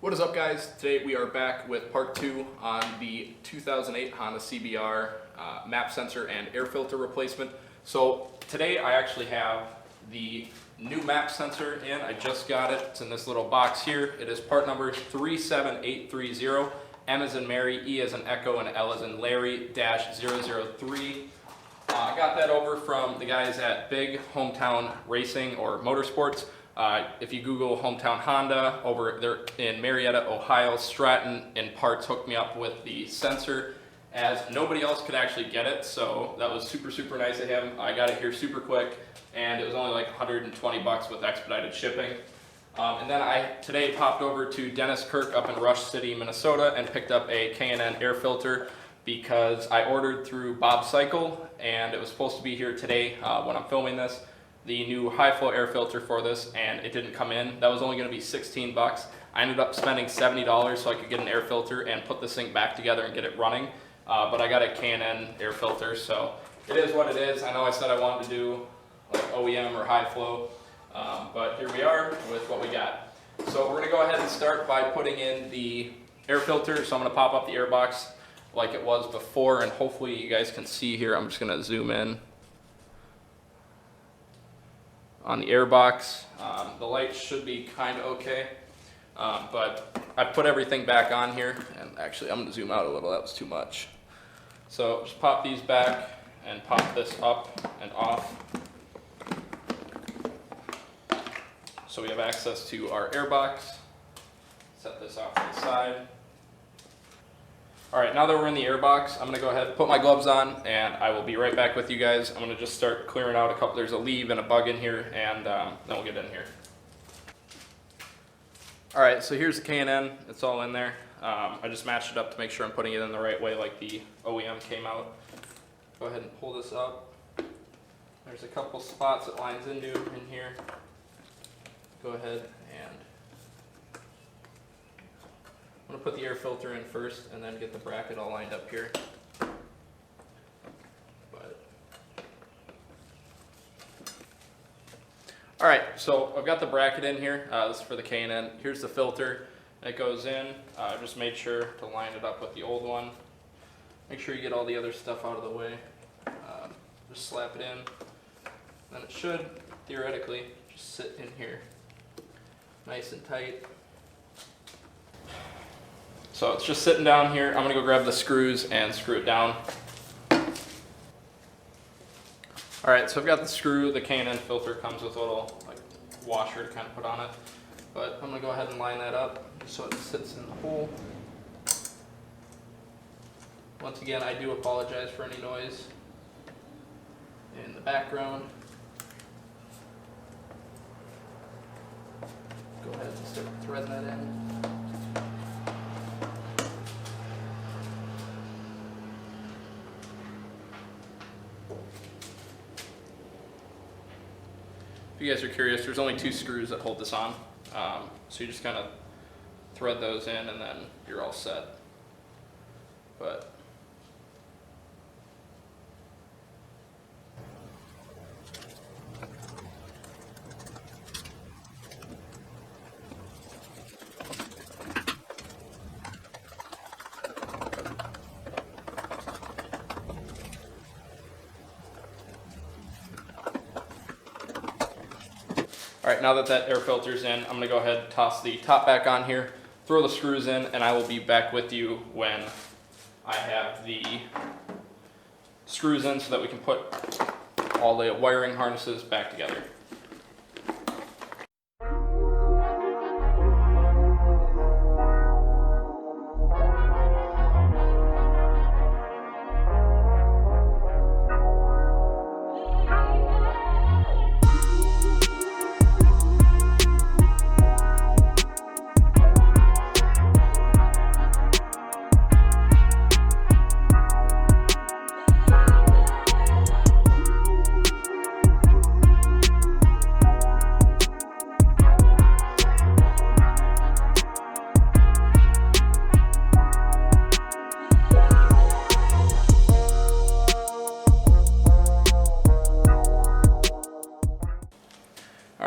What is up, guys? Today we are back with part 2 on the 2008 Honda CBR map sensor and air filter replacement. So today I actually have the new map sensor in. I just got it. It's in this little box here. It is part number 37830, M as in Mary, E as in Echo, and L as in Larry -003. I got that over from the guys at Big Hometown Racing or Motorsports. If you Google Hometown Honda, over there in Marietta, Ohio, Stratton in parts hooked me up with the sensor, as nobody else could actually get it, so that was super nice of him. I got it here super quick, and it was only like 120 bucks with expedited shipping. And then I today popped over to Dennis Kirk up in Rush City, Minnesota, and picked up a K&N air filter because I ordered through Bob Cycle, and it was supposed to be here today when I'm filming this, the new high flow air filter for this, and it didn't come in. That was only going to be 16 bucks. I ended up spending $70 so I could get an air filter and put this thing back together and get it running. But I got a K&N air filter, so it is what it is. I know I said I wanted to do like OEM or high flow, but here we are with what we got. So we're going to go ahead and start by putting in the air filter. So I'm going to pop up the air box like it was before, and hopefully you guys can see here. I'm just going to zoom in on the air box. The light should be kind of okay, but I put everything back on here, and actually I'm going to zoom out a little, that was too much. So just pop these back and pop this up and off, so we have access to our air box. Set this off to the side. Alright, now that we're in the air box, I'm going to go ahead and put my gloves on, and I will be right back with you guys. I'm going to just start clearing out a couple. There's a leaf and a bug in here, and then we'll get in here. Alright, so here's the K&N. It's all in there. I just matched it up to make sure I'm putting it in the right way like the OEM came out. Go ahead and pull this up. There's a couple spots it lines into in here. Go ahead and I'm going to put the air filter in first and then get the bracket all lined up here. Alright, so I've got the bracket in here. This is for the K&N. Here's the filter. It goes in. I just made sure to line it up with the old one. Make sure you get all the other stuff out of the way. Just slap it in. Then it should, theoretically, just sit in here nice and tight. So it's just sitting down here. I'm going to go grab the screws and screw it down. Alright, so I've got the screw. The K&N filter comes with a little like washer to kind of put on it. But I'm going to go ahead and line that up so it sits in the hole. Once again, I do apologize for any noise in the background. Go ahead and start threading that in. If you guys are curious, there's only 2 screws that hold this on. So you just kind of thread those in and then you're all set. But alright, now that that air filter's in, I'm going to go ahead and toss the top back on here, throw the screws in, and I will be back with you when I have the screws in so that we can put all the wiring harnesses back together.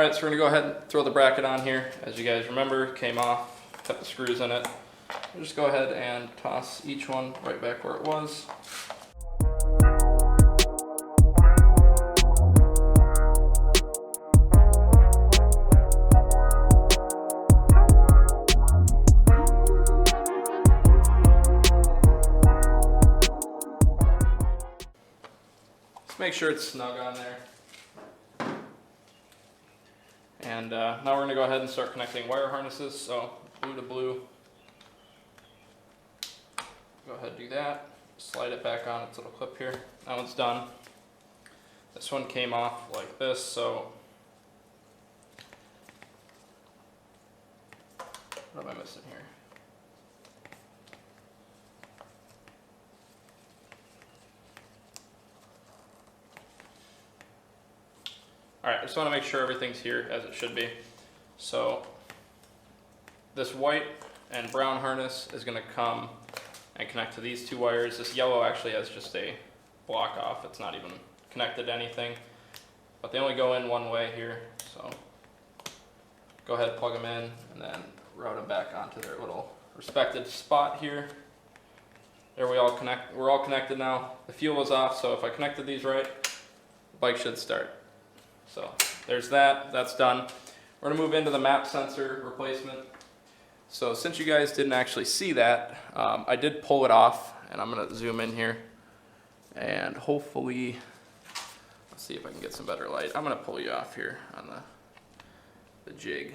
Alright, so we're going to go ahead and throw the bracket on here. As you guys remember, came off got the screws in it. I'll just go ahead and toss each one right back where it was. Make sure it's snug on there. And now we're going to go ahead and start connecting wire harnesses. So blue to blue. Go ahead and do that. Slide it back on its little clip here. That one's done. This one came off like this, so what am I missing here? Alright, I just want to make sure everything's here as it should be. So this white and brown harness is going to come and connect to these two wires. This yellow actually has just a block off. It's not even connected to anything. But they only go in one way here. So go ahead, plug them in, and then route them back onto their little respected spot here. There we're all connected now. The fuel was off, so if I connected these right, the bike should start. So there's that, that's done. We're gonna move into the map sensor replacement. So since you guys didn't actually see that, I did pull it off, and I'm gonna zoom in here and hopefully, let's see if I can get some better light. I'm gonna pull you off here on the jig.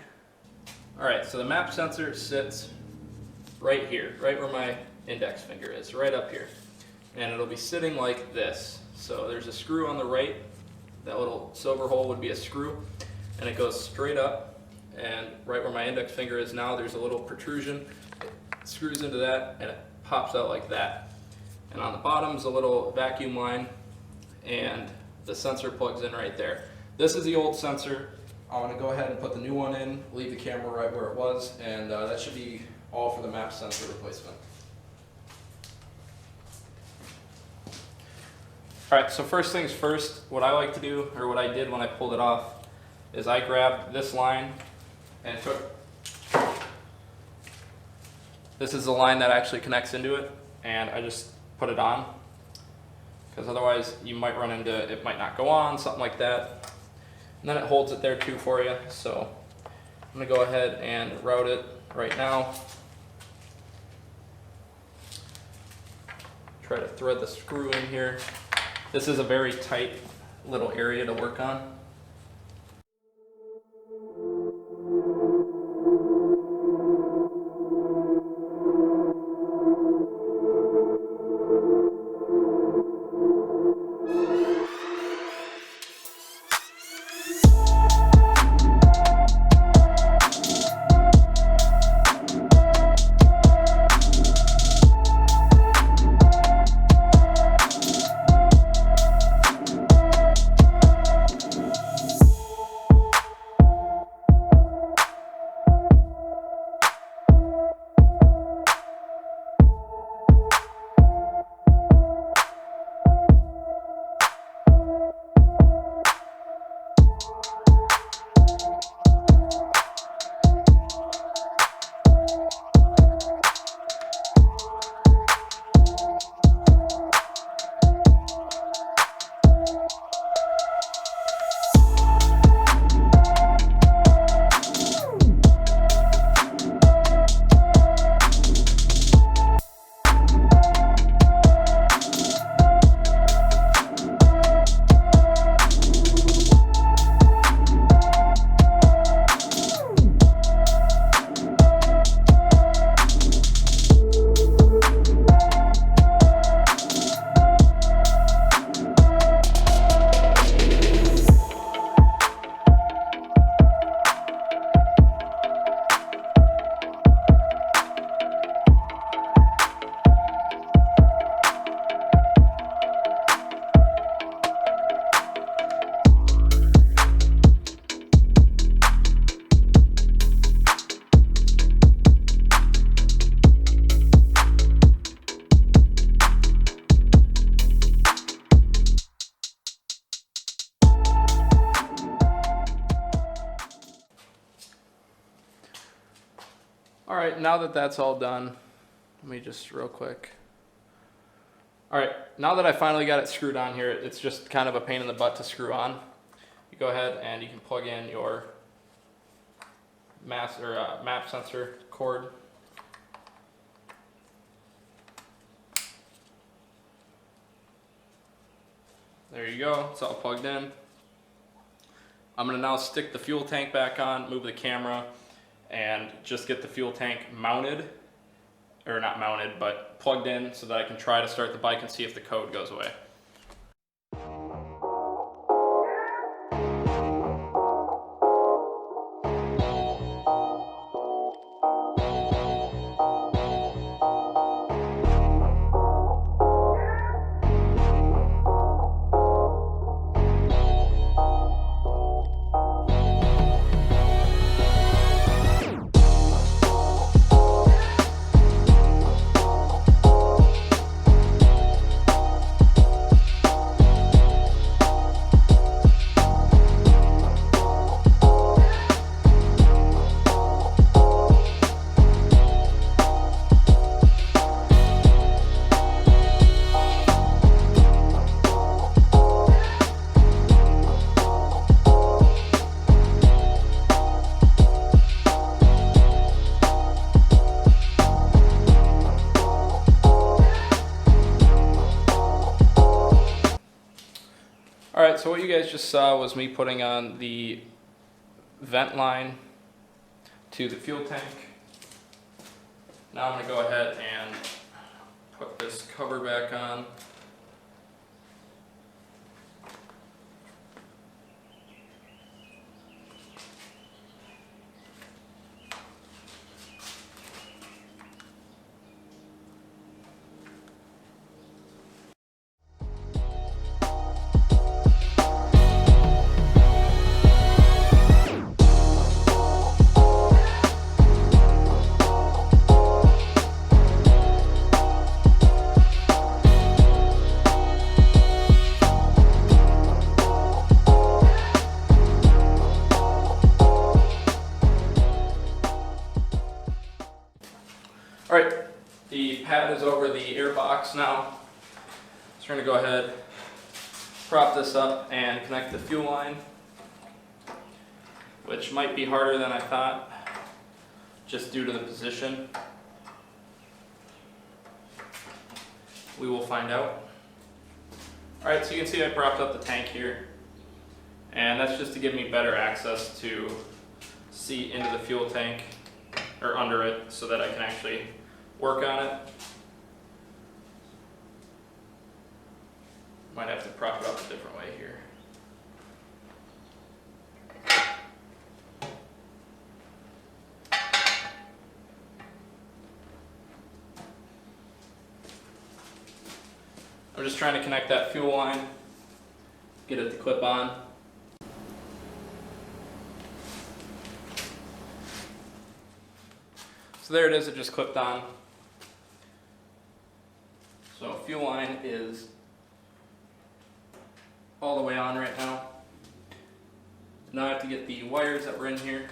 All right, so the map sensor sits right here, right where my index finger is, right up here. And it'll be sitting like this. So there's a screw on the right. That little silver hole would be a screw, and it goes straight up, and right where my index finger is now, there's a little protrusion. It screws into that, and it pops out like that. And on the bottom is a little vacuum line, and the sensor plugs in right there. This is the old sensor. I'm going to go ahead and put the new one in, leave the camera right where it was, and that should be all for the map sensor replacement. Alright, so first things first, what I like to do, or what I did when I pulled it off, is I grabbed this line and this is the line that actually connects into it, and I just put it on, because otherwise you might run into, it might not go on, something like that. And then it holds it there too for you, so I'm going to go ahead and route it right now. Try to thread the screw in here. This is a very tight little area to work on. now that that's all done, let me just real quick. All right, now that I finally got it screwed on here, it's just kind of a pain in the butt to screw on. You go ahead and you can plug in your map sensor cord. There you go, it's all plugged in. I'm gonna now stick the fuel tank back on, move the camera, and just get the fuel tank mounted, or not mounted, but plugged in so that I can try to start the bike and see if the code goes away. Alright, so what you guys just saw was me putting on the vent line to the fuel tank. Now I'm going to go ahead and put this cover back on. Alright, the pad is over the air box now. So we're going to go ahead, prop this up and connect the fuel line, which might be harder than I thought, just due to the position. We will find out. Alright, so you can see I propped up the tank here, and that's just to give me better access to see into the fuel tank, or under it, so that I can actually work on it. Might have to prop it up a different way here. I'm just trying to connect that fuel line, get it to clip on. So there it is, it just clipped on. So fuel line is all the way on right now. Now I have to get the wires that were in here.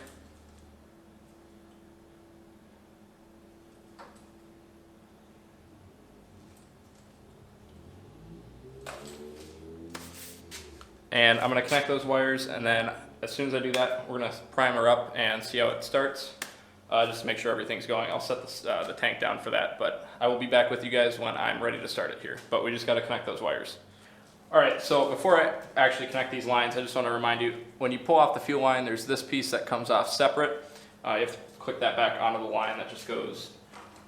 And I'm going to connect those wires, and then as soon as I do that, we're going to prime her up and see how it starts. Just to make sure everything's going. I'll set the tank down for that, but I will be back with you guys when I'm ready to start it here. But we just got to connect those wires. Alright, so before I actually connect these lines, I just want to remind you, when you pull off the fuel line, there's this piece that comes off separate. You have to click that back onto the line. That just goes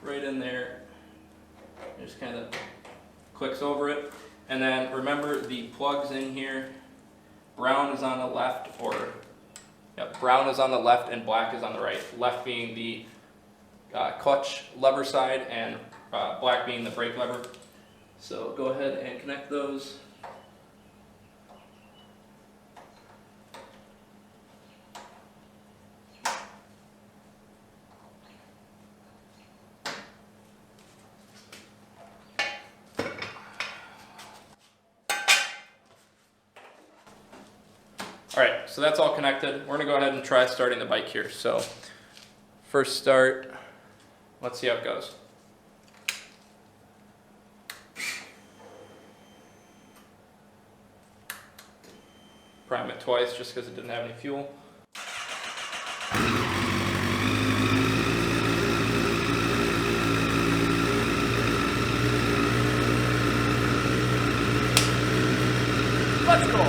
right in there. It just kind of clicks over it. And then remember the plugs in here. Brown is on the left, or brown is on the left and black is on the right. Left being the clutch lever side, and black being the brake lever. So go ahead and connect those. Alright, so that's all connected. We're going to go ahead and try starting the bike here. So first start, Let's see how it goes. Prime it twice just because it didn't have any fuel. Let's go!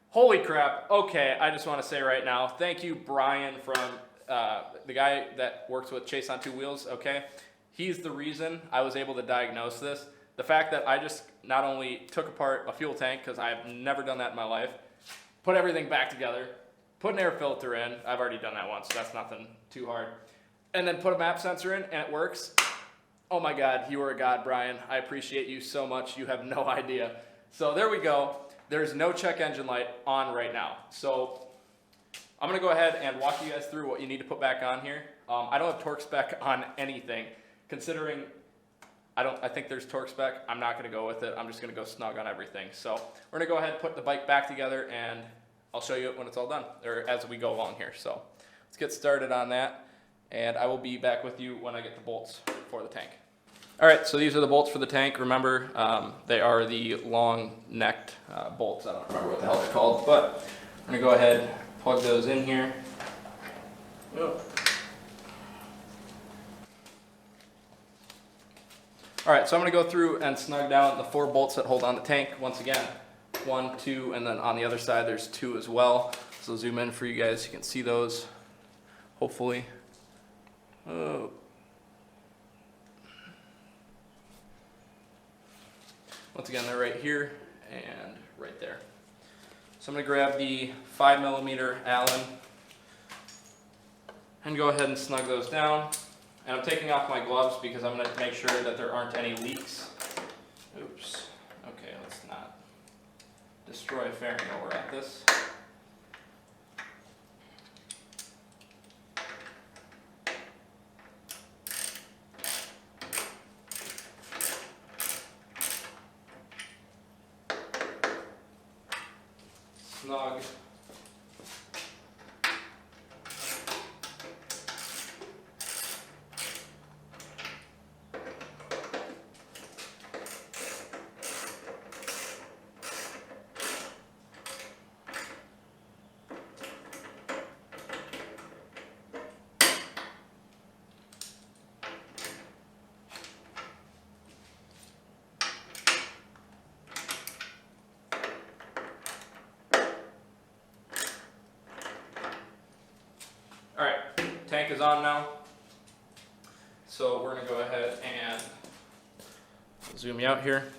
Holy crap. Okay, I just want to say right now, thank you, Brian, from the guy that works with Chase on Two Wheels, okay? He's the reason I was able to diagnose this. The fact that I just not only took apart a fuel tank, because I've never done that in my life, put everything back together, put an air filter in. I've already done that once, so that's nothing too hard. And then put a map sensor in, and it works. Oh my God, you are a god, Brian. I appreciate you so much. You have no idea. So there we go. There's no check engine light on right now. So I'm gonna go ahead and walk you guys through what you need to put back on here. I don't have torque spec on anything. Considering I think there's torque spec, I'm not gonna go with it. I'm just gonna go snug on everything. So we're gonna go ahead and put the bike back together, and I'll show you it when it's all done, or as we go along here. So let's get started on that, and I will be back with you when I get the bolts for the tank. All right, so these are the bolts for the tank. Remember, they are the long-necked bolts. I don't remember what the hell they're called, but I'm gonna go ahead and plug those in here. Oh. All right, so I'm gonna go through and snug down the 4 bolts that hold on the tank. Once again, 1, 2, and then on the other side there's 2 as well. So zoom in for you guys, you can see those, hopefully. Oh. Once again, they're right here and right there. So I'm gonna grab the 5mm Allen and go ahead and snug those down. And I'm taking off my gloves because I'm going to make sure that there aren't any leaks. Oops. Okay, let's not destroy a fairing while we're at this. Snug. All right, tank is on now. So we're gonna go ahead and zoom you out here.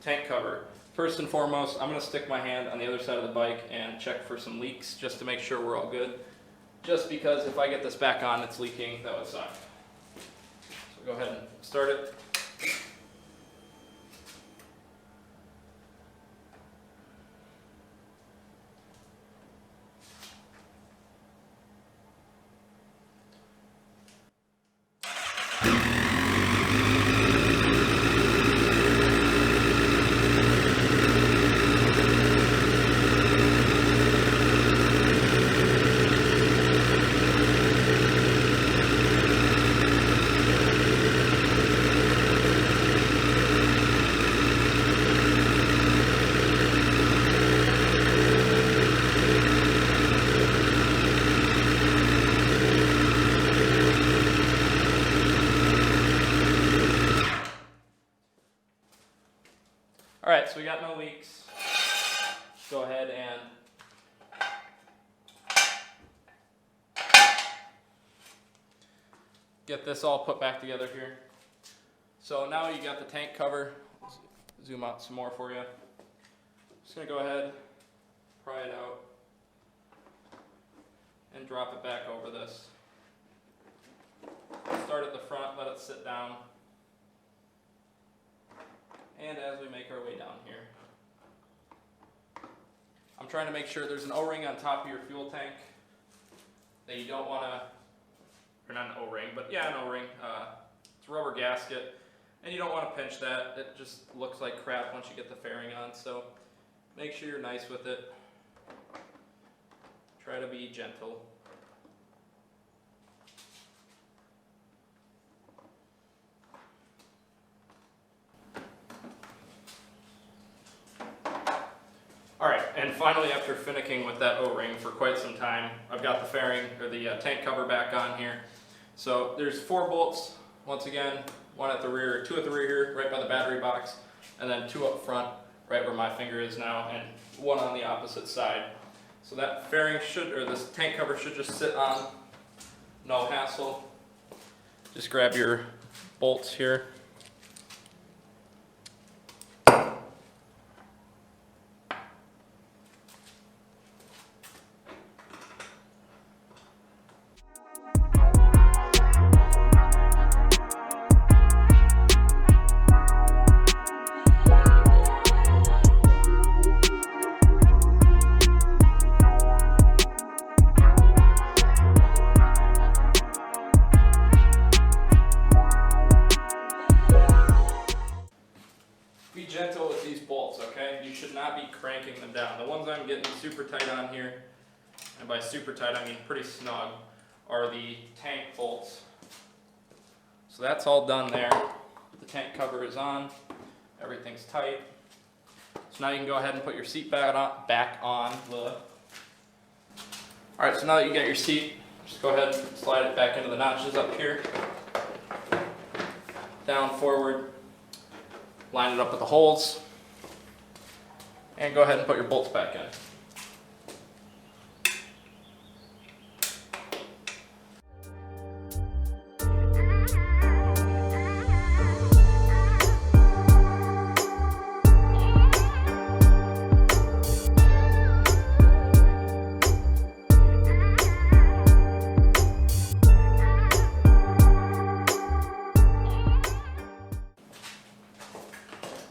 Tank cover. First and foremost, I'm gonna stick my hand on the other side of the bike and check for some leaks just to make sure we're all good. Just because if I get this back on, it's leaking, that would suck. So go ahead and start it. All right, so we got no leaks. Go ahead and get this all put back together here. So now you got the tank cover. Zoom out some more for you. Just gonna go ahead, pry it out, and drop it back over this. Start at the front, let it sit down. And as we make our way down here, I'm trying to make sure there's an O-ring on top of your fuel tank that you don't want to, or not an O-ring, but yeah, an O-ring. It's a rubber gasket, and you don't want to pinch that. It just looks like crap once you get the fairing on. So Make sure you're nice with it. Try to be gentle. Alright, and finally, after finicking with that O-ring for quite some time, I've got the fairing, or the tank cover back on here. So there's 4 bolts, once again, 1 at the rear, 2 at the rear here, right by the battery box, and then 2 up front, right where my finger is now, and 1 on the opposite side. So that fairing should, or this tank cover should just sit on, no hassle. Just grab your bolts here. Be gentle with these bolts, okay? You should not be cranking them down. The ones I'm getting super tight on here, and by super tight I mean pretty snug, are the tank bolts. So that's all done there. The tank cover is on, everything's tight. So now you can go ahead and put your seat back on. Alright, so now that you got your seat, just go ahead and slide it back into the notches up here. Down, forward. Line it up with the holes, and go ahead and put your bolts back in.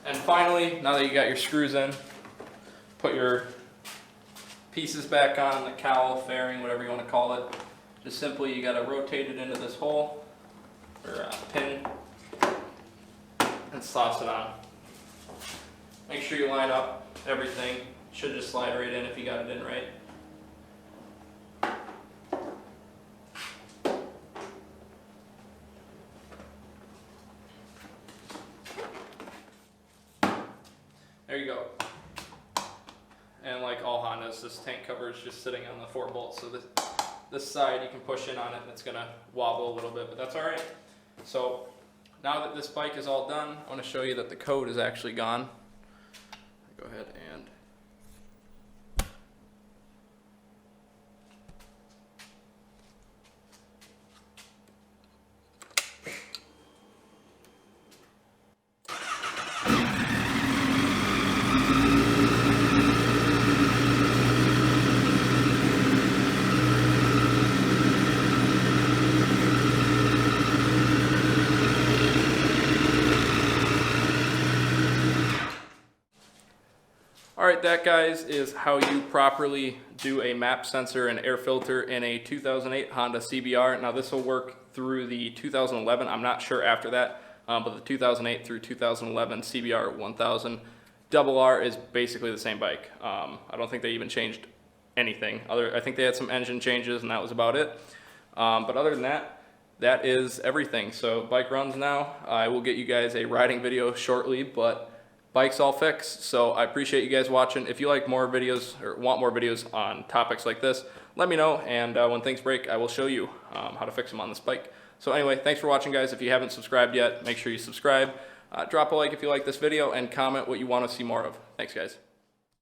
And finally, now that you got your screws in, put your pieces back on, the cowl, fairing, whatever you want to call it. Just simply, you got to rotate it into this hole, or pin, and slots it on. Make sure you line up everything. Should just slide right in if you got it in right. There you go. And like all Hondas, this tank cover is just sitting on the 4 bolts. So this side you can push in on it and it's gonna wobble a little bit, but that's all right. So now that this bike is all done, I want to show you that the code is actually gone. Go ahead and Alright, that guys is how you properly do a map sensor and air filter in a 2008 Honda CBR. Now this will work through the 2011, I'm not sure after that, but the 2008 through 2011 CBR1000RR is basically the same bike. I don't think they even changed anything. I think they had some engine changes and that was about it. But other than that, that is everything. So bike runs now. I will get you guys a riding video shortly, but bike's all fixed. So I appreciate you guys watching. If you like more videos or want more videos on topics like this, let me know, and when things break I will show you how to fix them on this bike. So anyway, thanks for watching guys. If you haven't subscribed yet, make sure you subscribe. Drop a like if you like this video and comment what you want to see more of. Thanks guys.